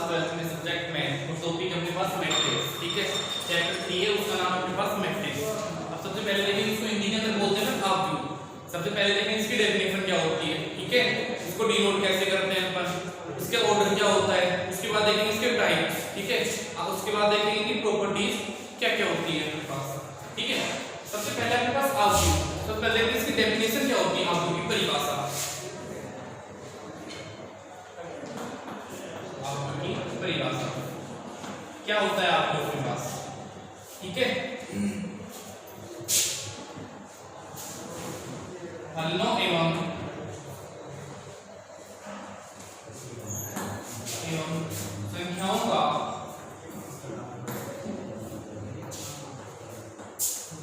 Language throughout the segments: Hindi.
12th में सब्जेक्ट मैथ और टॉपिक अपने पास मैट्रिक्स, ठीक है। चैप्टर 3 है, उसका नाम अपने पास मैट्रिक्स। अब सबसे पहले देखेंगे इसको हिंदी के अंदर बोलते हैं ना हाफ व्यू। सबसे पहले देखेंगे इसकी डेफिनेशन क्या होती है, ठीक है, इसको डिनोट कैसे करते हैं अपन, इसके ऑर्डर क्या होता है, उसके बाद देखेंगे इसके टाइप्स, ठीक है। अब उसके बाद देखेंगे कि प्रॉपर्टीज क्या क्या होती है अपने पास, ठीक है। सबसे पहले अपने पास हाफ व्यू, सबसे पहले इसकी डेफिनेशन क्या होती है, हाफ व्यू की परिभाषा, परिभाषा क्या होता है आपके पास, ठीक है। हलों एवं संख्याओं का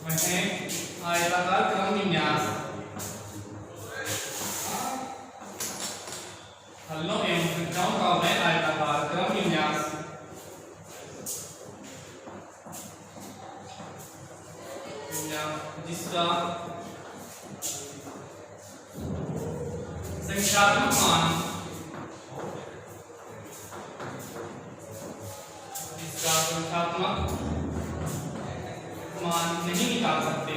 वह आयताकार क्रम विन्यास, हलों एवं संख्याओं का वह आयताकार क्रम विन्यास जिसका संख्यात्मक मान, जिसका संख्यात्मक मान नहीं निकाल सकते,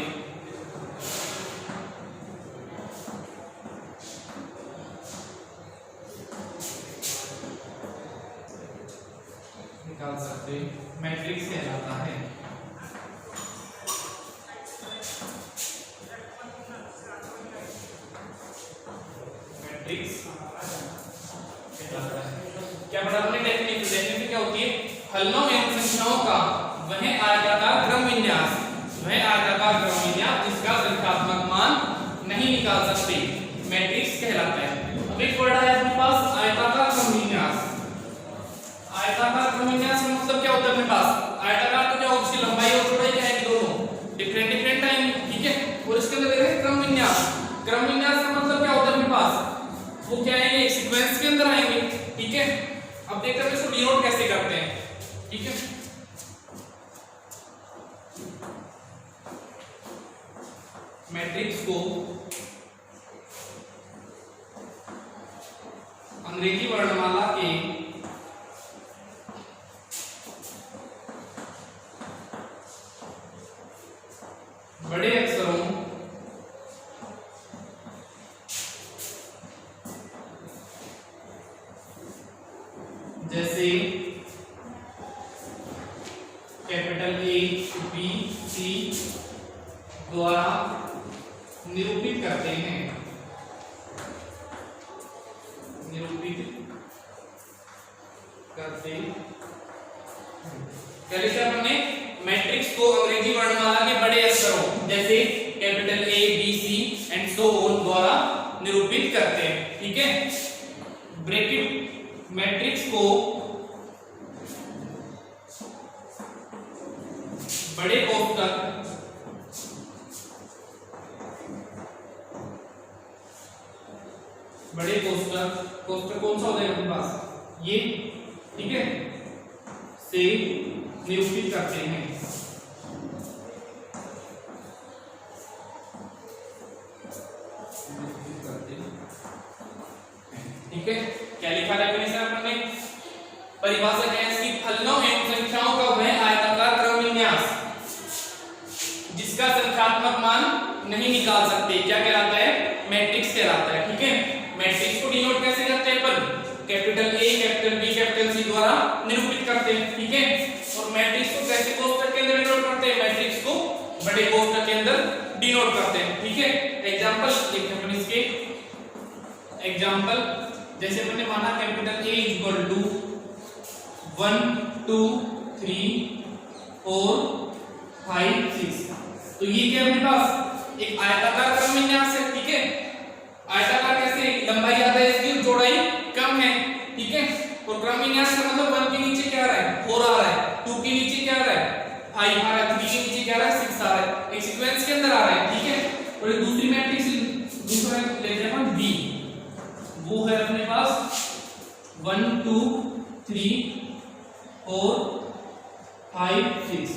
मैट्रिक्स कहलाता है। मैट्रिक्स कहलाता है। क्या पढ़ा हमने डेफिनेशन, डेफिनेशन क्या होती है, हलों एवं संख्याओं का वह आयताकार क्रम विन्यास, वह आयताकार क्रम विन्यास जिसका संख्यात्मक मान नहीं निकाल सकते, मैट्रिक्स कहलाता है। अब एक वर्ड आया अपने पास आयताकार क्रम विन्यास। आयताकार क्रम विन्यास का मतलब क्या होता है अपने पास, आयताकार तो क्या होगा, उसकी लंबाई और चौड़ाई क्या है, दोनों डिफरेंट डिफरेंट आएंगे, ठीक है। और इसके अंदर देखिए क्रम विन्यास, क्रम विन्यास का मतलब क्या होता है अपने पास, वो क्या आएंगे, एक सीक्वेंस के अंदर आएंगे, ठीक है। अब देखते हैं इसको डिनोट कैसे करते हैं, ठीक है। मैट्रिक्स को अंग्रेजी वर्णमाला के बड़े अक्षरों जैसे कैपिटल ए बी सी द्वारा निरूपित करते हैं, निरूपित करते हैं। क्या लिखा हमने, मैट्रिक्स को अंग्रेजी वर्णमाला के बड़े अक्षरों जैसे capital A B C and so on द्वारा निरूपित करते हैं, ठीक है। ब्रैकेट मैट्रिक्स को बड़े कोष्ठक कोष्ठक कौन सा होता है अपने पास, ये, ठीक है, से निरूपित करते हैं। ठीक है, क्या लिखा डेफिनेशन आपने, परिभाषा क्या है इसकी, हलों एवं संख्याओं का वह आयताकार क्रम विन्यास जिसका संख्यात्मक मान नहीं निकाल सकते, क्या कहलाता है, मैट्रिक्स कहलाता है, ठीक है। मैट्रिक्स को डिनोट कैसे करते हैं अपन, capital A capital B capital C द्वारा निरूपित करते हैं, ठीक है। और मैट्रिक्स को कैसे कोष्ठक के अंदर डिनोट करते हैं, मैट्रिक्स को बड़े कोष्ठक के अंदर डिनोट करते हैं, ठीक है। एग्जांपल देखते हैं अपन इसके, एग्जांपल जैसे मैंने माना कैपिटल ए इक्वल टू 1 2 3 4 5 6, तो ये क्या अपने पास एक आयताकार क्रम विन्यास है, ठीक है। आयताकार कैसे, लंबाई ज्यादा है इसकी, चौड़ाई कम है, ठीक है। और क्रम विन्यास का मतलब 1 के नीचे क्या आ रहा है, 4 आ रहा है, 2 के नीचे क्या आ रहा है, 5 आ रहा है, 3 के नीचे क्या आ रहा है, 6 आ रहा है, एक सीक्वेंस के अंदर आ रहा है, ठीक है। और दूसरी मैट्रिक्स, दूसरा लेते हैं अपन बी, वो है अपने पास 1 2 3 4 5 6।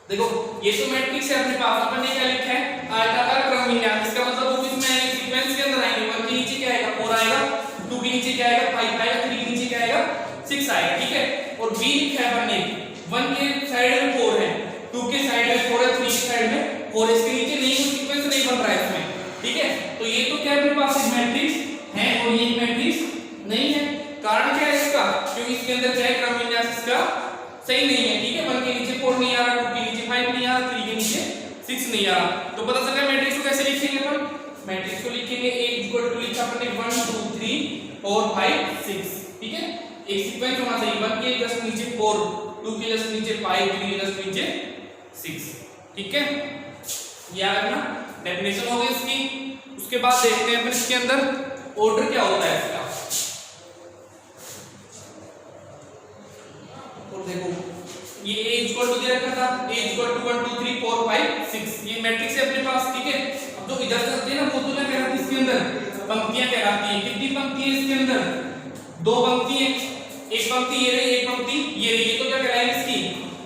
देखो ये तो मैट्रिक्स है अपने पास, अपन ने क्या लिखा है, आयताकार क्रम विन्यास, इसका मतलब वो किसमें आएंगे, सीक्वेंस के अंदर आएंगे। 1 के नीचे क्या आएगा, 4 आएगा, 2 के नीचे क्या आएगा, 5 आएगा, 3 के नीचे क्या आएगा, 6 आएगा, ठीक है। और बी लिखा है अपन ने 1 के साइड में 4 है, 2 के साइड में 4 है, 3 के साइड में 4 है, इसके नीचे नहीं कोई सीक्वेंस नहीं बन रहा है इसमें, ठीक है। तो ये तो क्या है अपने पास एक मैट्रिक्स है और ये मैट्रिक्स नहीं है। कारण क्या है इसका, क्योंकि इसके अंदर क्या है क्रम विन्यास इसका सही नहीं है, ठीक है। 1 के नीचे 4 नहीं आ रहा, 2 के नीचे 5 नहीं आ रहा, 3 के नीचे 6 नहीं आ रहा। तो पता चल गया मैट्रिक्स को कैसे लिखेंगे अपन, मैट्रिक्स को लिखेंगे A इक्वल टू लिखा अपन ने 1 2 3 4 5 6, ठीक है। एक सीक्वेंस होना चाहिए, 1 के जस्ट नीचे 4, 2 के जस्ट नीचे 5, 3 के जस्ट नीचे 6, ठीक है। ये अपना डेफिनेशन हो गई इसकी। उसके बाद देखते हैं फिर इसके अंदर ऑर्डर क्या होता है इसका। और देखो ये A इक्वल टू दे रखा था, A इक्वल टू 1 2 3 4 5 6, ये मैट्रिक्स है अपने पास, ठीक है। अब जो इधर से ना वो तो क्या कहलाती है इसके अंदर, पंक्तियां कहलाती है। कितनी पंक्ति है इसके अंदर, 2 पंक्ति है, एक पंक्ति ये रही, एक पंक्ति ये रही, ये तो क्या कहलाएगी इसकी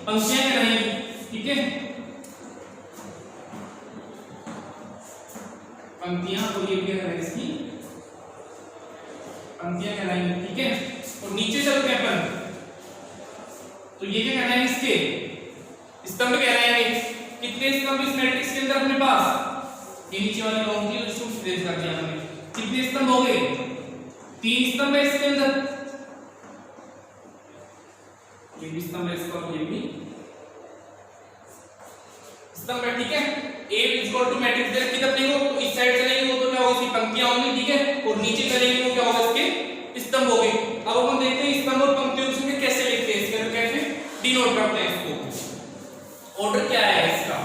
पंक्तियां कहलाएंगी, ठीक है। पंक्तियां और ये क्या कहलाएगी इसकी पंक्तियां कहलाएंगी, ठीक है। और नीचे चलते हैं अपन, तो ये क्या कहना है इसके स्तंभ कहलाएंगे। कितने स्तंभ इस मैट्रिक्स के अंदर अपने पास, ये नीचे वाली कॉलम थी उसको रिप्लेस कर दिया हमने। कितने स्तंभ हो गए, 3 स्तंभ है इसके अंदर, ये भी स्तंभ है इसका, ये भी स्तंभ है, ठीक है। A इक्वल टू मैट्रिक्स दे रखी है अपने को, तो इस साइड चलेंगे वो तो क्या होगा इसकी पंक्तियां होंगी, ठीक है। और नीचे चलेंगे वो क्या होगा इसके स्तंभ हो गए। अब अपन देखते हैं स्तंभ और पंक्तियों को कैसे लिखते हैं, इसके अंदर कैसे डिनोट करते हैं इसको। ऑर्डर क्या है इसका,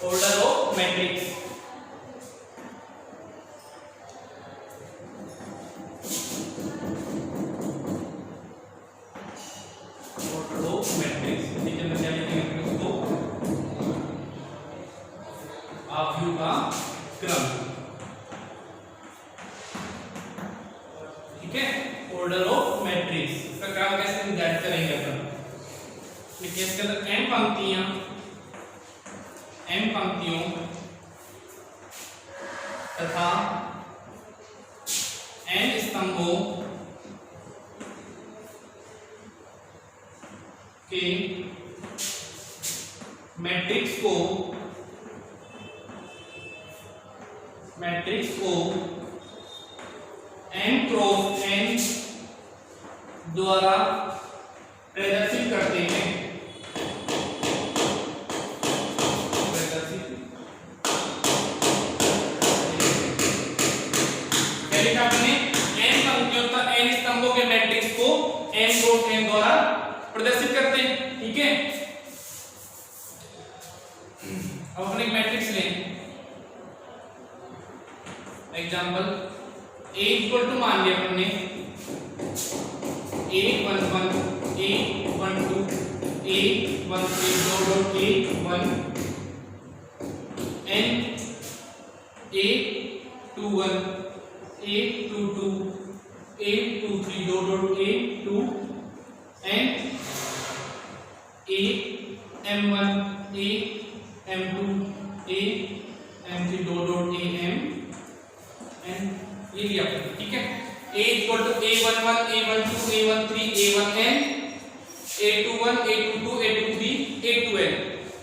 order of matrix. Order of matrix ठीक है, क्या लिखेंगे इसको, आव्यूह का क्रम, ठीक है। ऑर्डर ऑफ मैट्रिक्स इसका क्रम कैसे निर्धारित करेंगे अपन, देखिए इसके अंदर m पंक्तियां, m पंक्तियों तथा n स्तंभों के मैट्रिक्स को n क्रॉस n द्वारा प्रदर्शित करते हैं। क्या लिखा आपने, n पंक्तियों का n स्तंभों के मैट्रिक्स को n क्रॉस n द्वारा प्रदर्शित करते हैं, ठीक है। अब अपन एक मैट्रिक्स लें, एग्जांपल A इक्वल टू मान लिया हमने A11 A12 A13 dot A1 n A21 A22 A23 dot A2 n AM1 AM2 AM3 dot AM n, ये लिया ठीक है। A equal to A11 A12 A13 A1n A21 A22 A23 A2n।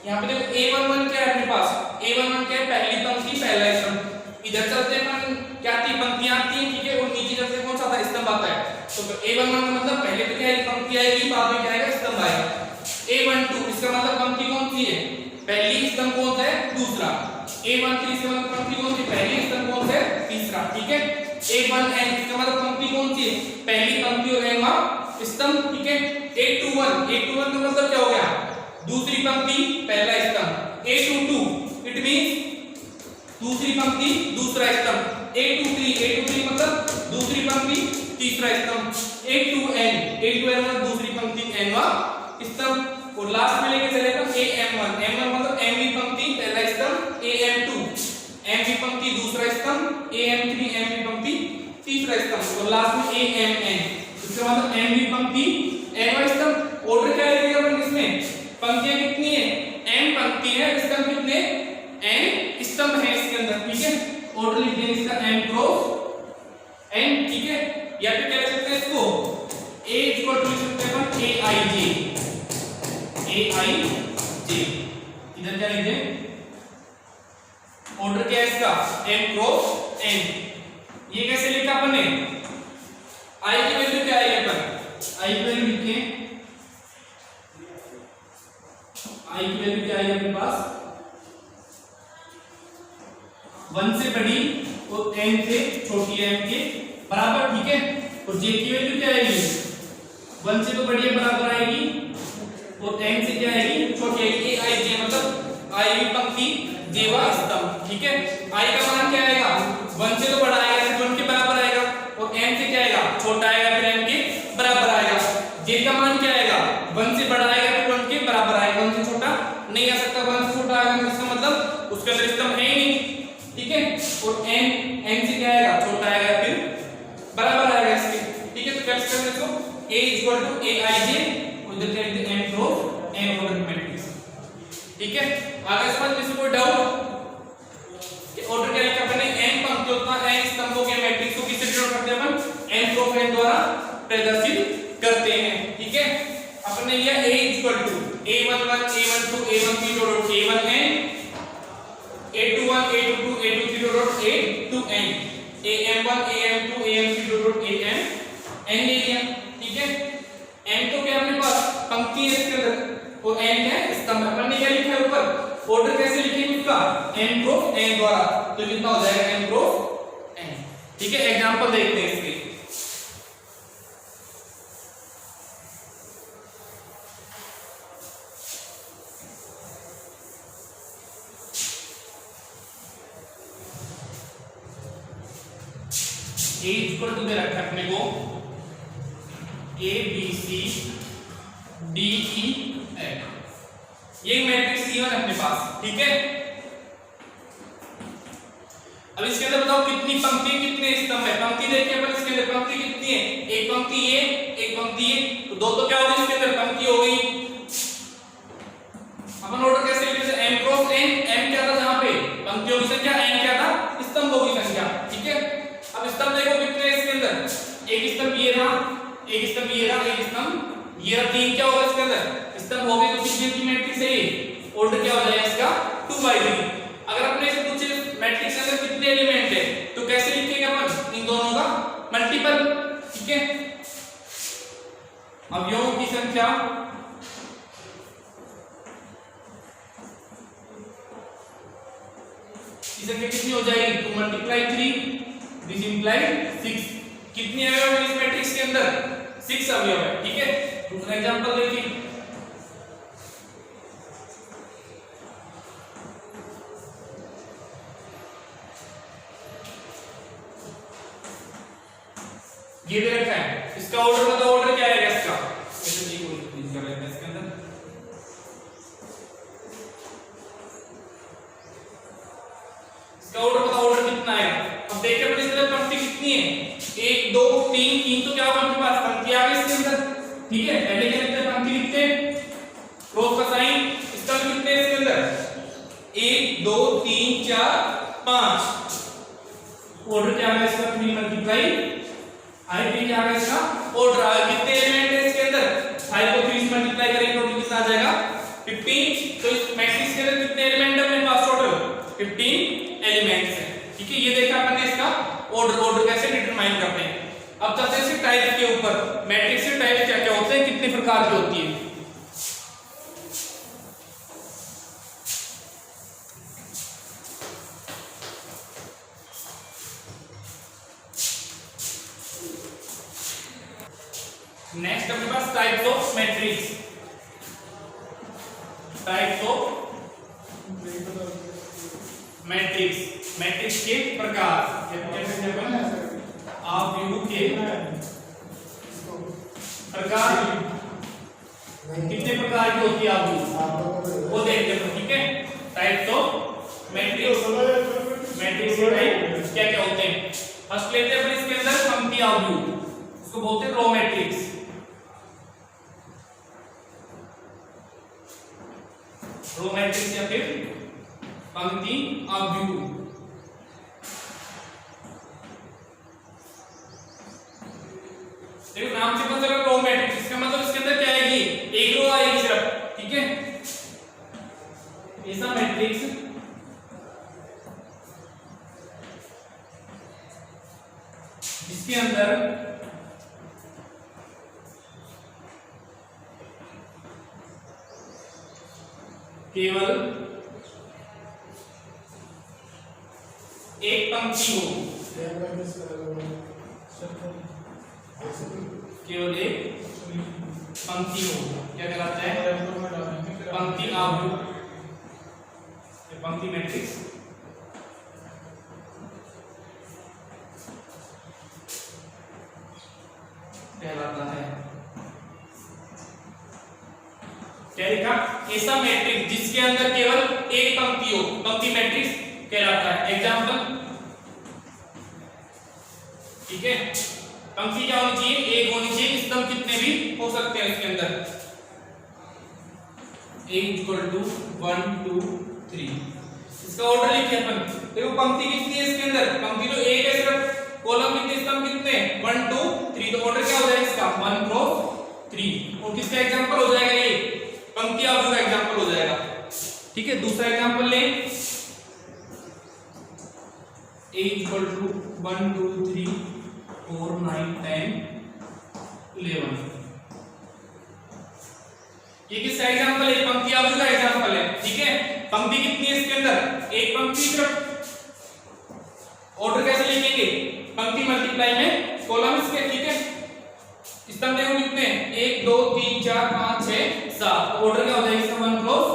यहाँ पे देखो A11 क्या है अपने पास, A11 क्या है, पहली पंक्ति पहला स्तंभ। इधर चलते हैं क्या थी, पंक्तियां आती हैं, ठीक है। और नीचे चलते कौन सा था, स्तंभ आता है। तो A11 का मतलब पहले तो क्या है, पंक्ति आएगी, बाद में क्या आएगा, स्तंभ आएगा। A12 इसका मतलब पंक्ति कौन सी है, पहली, स्तंभ कौन सा है, दूसरा। A13 इसका मतलब पंक्ति कौन सी, पहली, स्तंभ कौन सा है, तीसरा, ठीक है। A1n इसका मतलब पंक्ति कौन सी है, पहली पंक्ति और n स्तंभ, ठीक है। A21 का मतलब क्या हो गया, दूसरी पंक्ति पहला स्तंभ। A22 इट मींस दूसरी पंक्ति दूसरा स्तंभ। A23 मतलब दूसरी पंक्ति तीसरा स्तंभ। A2n मतलब दूसरी पंक्ति nवा स्तंभ। और लास्ट में लेके चलेगा AM1 मतलब mवीं पंक्ति पहला स्तंभ। AM2 mवीं पंक्ति दूसरा स्तंभ। AM3 mवीं पंक्ति तीसरा स्तंभ। और लास्ट में AMN इसका मतलब mवीं पंक्ति nवां स्तंभ। ऑर्डर क्या है अपन इसमें, पंक्तियां कितनी है, m पंक्ति है, स्तंभ कितने, n स्तंभ है इसके अंदर, ठीक है। ऑर्डर लिख देंगे इसका m क्रॉस n, ठीक है। या फिर क्या लिख सकते हैं इसको, a इक्वल टू लिख सकते हैं अपन aij, इधर क्या लिख दें, ऑर्डर क्या है इसका m क्रॉस n। ये कैसे लिखा अपन ने, i की वैल्यू क्या है, अपन i की वैल्यू लिखे, i की वैल्यू क्या है अपने पास, 1 से बड़ी और n से छोटी है m के बराबर, ठीक है। और j की वैल्यू क्या आएगी, 1 से तो बड़ी है बराबर आएगी और n से क्या आएगी, छोटी आएगी। a i j मतलब i पंक्ति j वा स्तंभ, ठीक है। i का मान क्या आएगा, 1 से तो बड़ा आएगा तो 1 के बराबर आएगा और n से क्या आएगा, छोटा आएगा फिर n के बराबर आएगा। j का मान क्या आएगा, 1 से बड़ा आएगा फिर 1 के बराबर आएगा, 1 से छोटा नहीं आ सकता, 1 से छोटा आएगा तो इसका मतलब उसके अंदर स्तंभ है ही नहीं, ठीक है। और n से क्या आएगा, छोटा आएगा फिर बराबर आएगा इसके, ठीक है। तो कैसे करना है इसको, a इक्वल टू aij, उधर क्या लिखते हैं m cross n order matrix, ठीक है। आगे समझ में कोई डाउट कि ऑर्डर क्या लिखा अपने, n पंक्तियों का n स्तंभों के मैट्रिक्स को किससे डिनोट करते हैं अपन, n क्रॉस n द्वारा प्रदर्शित करते हैं, ठीक है। अपने लिया a equal to a11 a12 a13 dot a1n a21 a22 a23 dot a2n am1 am2 am3 dot am n ले लिया, ठीक है। n तो क्या अपने पास पंक्ति है इसके अंदर और n क्या है, स्तंभ। अपन ने क्या लिखा है ऊपर, ऑर्डर कैसे लिखेंगे उसका, n क्रॉस n द्वारा, तो कितना हो जाएगा n क्रॉस n, ठीक है। एग्जांपल देखते हैं इसके, a इक्वल टू दे रखा है अपने को a b c d e f, ये मैट्रिक्स C1 है अपने पास, ठीक है। अब इसके अंदर बताओ कितनी पंक्ति कितने स्तंभ है, पंक्ति देखिए अपन इसके अंदर पंक्ति कितनी है, एक पंक्ति ये एक पंक्ति ये, तो दो तो क्या हो गई इसके अंदर पंक्ति हो गई। अपन ऑर्डर कैसे लिखते हैं, m क्रॉस n, m क्या था जहां पे पंक्तियों की संख्या, n क्या था स्तंभों की संख्या, ठीक है। अब स्तंभ देखो कितने हैं इसके अंदर, एक स्तंभ ये रहा, एक स्तंभ ये रहा, एक स्तंभ ये रहा, तीन क्या होगा इसके अंदर स्तंभ हो गए, तो कितने की मैट्रिक्स है ये, ऑर्डर क्या हो जाएगा इसका 2/3। अगर अपने से पूछे मैट्रिक्स के अंदर कितने एलिमेंट है, तो कैसे लिखेंगे अपन, इन दोनों का मल्टीपल, ठीक है। अवयवों की संख्या की संख्या कितनी हो जाएगी, तो मल्टीप्लाई 3, दिस इंप्लाइज 6। कितने अवयव है इस मैट्रिक्स के अंदर, 6 अवयव है, ठीक है। दूसरा एग्जांपल देखिए, ये दे रखा है, इसका ऑर्डर बताओ, ऑर्डर क्या आएगा इसका, इसके अंदर इसका ऑर्डर बताओ, ऑर्डर कितना आएगा। अब देखिए अपने इसके अंदर पंक्ति कितनी है, 1 2 3 3, तो क्या होगा अपने पास पंक्ति आ गई इसके अंदर, ठीक है। पहले क्या लिखते हैं, पंक्ति लिखते हैं, क्रॉस का साइन, इसका कितने हैं इसके अंदर, 1 2 3 4 5, ऑर्डर क्या आएगा इसका 3 मल्टीप्लाई आई 3 क्या आएगा इसका ऑर्डर आएगा। कितने एलिमेंट है इसके अंदर, 5 को 3 से मल्टीप्लाई करेंगे तो कितना आ जाएगा 15। तो इस मैट्रिक्स के अंदर कितने एलिमेंट है अपने पास, टोटल 15 एलिमेंट्स है, ठीक है। ये देखा अपन ने इसका ऑर्डर कैसे डिटरमाइन करते हैं। अब चलते हैं टाइप के ऊपर, मैट्रिक्स के टाइप क्या क्या होते हैं, कितने प्रकार की होती है। नेक्स्ट अपने पास types of matrix, types of matrix, matrix के प्रकार, अवयवों के प्रकार, कितने प्रकार की होती है अवयव, वो देखते हैं, ठीक है। टाइप्स ऑफ मैट्रिक्स, मैट्रिक्स के टाइप क्या क्या होते हैं। फर्स्ट लेते हैं इसके अंदर पंक्ति अवयव, उसको बोलते हैं रो मैट्रिक्स। रो मैट्रिक्स या फिर पंक्ति अव्यूह। देखो नाम से पता चला रो मैट्रिक्स, इसका मतलब इसके अंदर क्या आएगी, एक रो आएगी सिर्फ, ठीक है। ऐसा मैट्रिक्स जिसके अंदर केवल एक पंक्ति हो, केवल एक पंक्ति हो, क्या कहलाता है, पंक्ति अव्यूह, पंक्ति मैट्रिक्स कहलाता है। क्या लिखा, ऐसा मैट्रिक्स जिसके अंदर केवल एक पंक्ति हो, पंक्ति मैट्रिक्स कहलाता है। एग्जांपल, ठीक है, पंक्ति क्या होनी चाहिए, एक होनी चाहिए, स्तंभ कितने भी हो सकते हैं इसके अंदर, a = 1 2 3। इसका ऑर्डर लिखिए अपन, देखो पंक्ति कितनी है इसके अंदर, पंक्ति तो एक है सिर्फ, कॉलम कितने, स्तंभ कितने, 1 2 3, तो ऑर्डर क्या हो जाएगा इसका 1 क्रॉस 3। और किसका एग्जांपल हो जाएगा, ये पंक्ति अव्यूह का एग्जांपल हो जाएगा, ठीक है। दूसरा एग्जांपल ले, a = 1 2 3 4 9 10 11। ये किसका एग्जांपल है, पंक्ति अव्यूह का एग्जांपल है, ठीक है। पंक्ति कितनी है इसके अंदर, एक पंक्ति सिर्फ। ऑर्डर कैसे लिखेंगे, पंक्ति मल्टीप्लाई में कॉलम इसके, ठीक है। स्तंभ देखो कितने, 1 2 3 4 5 6 7, ऑर्डर क्या हो जाएगा इसका 1 क्रॉस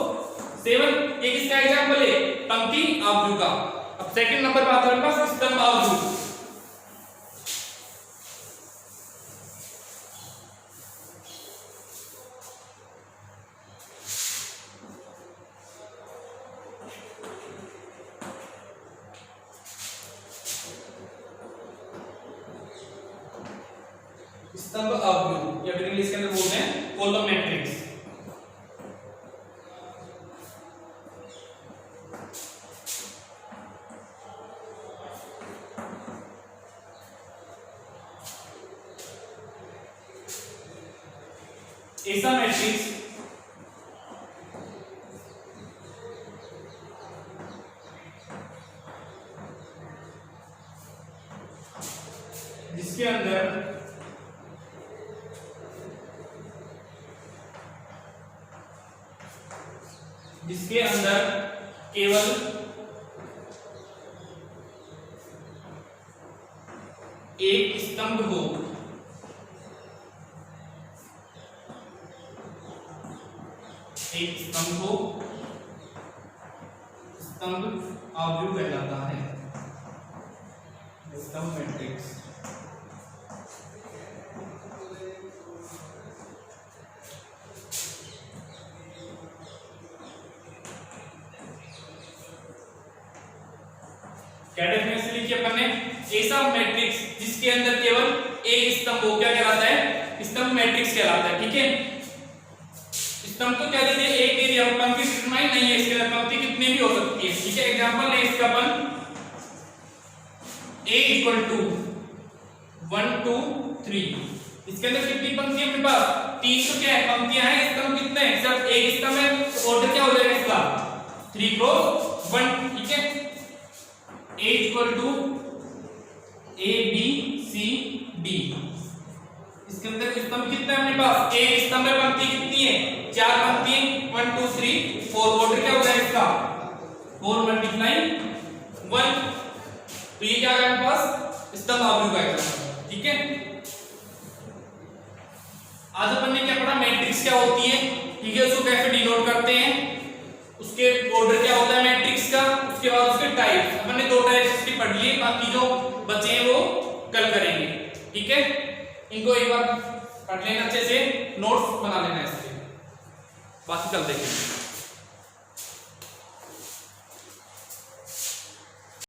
7। ये किसका एग्जांपल है, पंक्ति अव्यूह का। अब सेकंड नंबर बात है हमारे पास स्तंभ अव्यूह। स्तंभ अव्यूह या फिर इंग्लिश के अंदर बोलते हैं कॉलम मैट्रिक्स। ऐसा मैट्रिक्स जिसके अंदर केवल एक स्तंभ हो, एक स्तंभ हो, स्तंभ अव्यूह कहलाता है, स्तंभ मैट्रिक्स। क्या डेफिनेशन लिखी अपन ने, ऐसा मैट्रिक्स जिसके अंदर केवल एक स्तंभ हो, क्या कहलाता है, स्तंभ मैट्रिक्स कहलाता है, ठीक है। स्तंभ तो क्या दीजिए, एक दे दिया, पंक्ति डिटरमाइन नहीं है इसके अंदर, पंक्ति कितनी भी हो सकती है, ठीक है। एग्जांपल ले इसका अपन, a = 1 2 3, इसके अंदर कितनी पंक्तियां अपने पास, 3 तो क्या है पंक्तियां हैं, स्तंभ कितने हैं, सिर्फ एक स्तंभ है, ऑर्डर क्या हो जाएगा इसका 3 क्रॉस 1, ठीक है। a = a b c d, इसके अंदर स्तंभ कितने हैं अपने पास, एक स्तंभ में पंक्ति कितनी है, 4 पंक्ति, 1 2 3 4, ऑर्डर क्या हो जाएगा इसका 4 × 1। तो ये क्या है हमारे पास, स्तंभ अव्यूह का एग्जांपल, ठीक है। आज अपन ने क्या पढ़ा, मैट्रिक्स क्या होती है, ठीक है, उसको कैसे डिनोट करते हैं, उसके ऑर्डर क्या होता है मैट्रिक्स का, उसके बाद उसके टाइप, अपन ने 2 टाइप्स इसके पढ़ लिए, बाकी जो बचे हैं वो कल करेंगे, ठीक है। इनको एक बार पढ़ लेना अच्छे से, नोट्स बना लेना इसके, बाकी कल देखेंगे।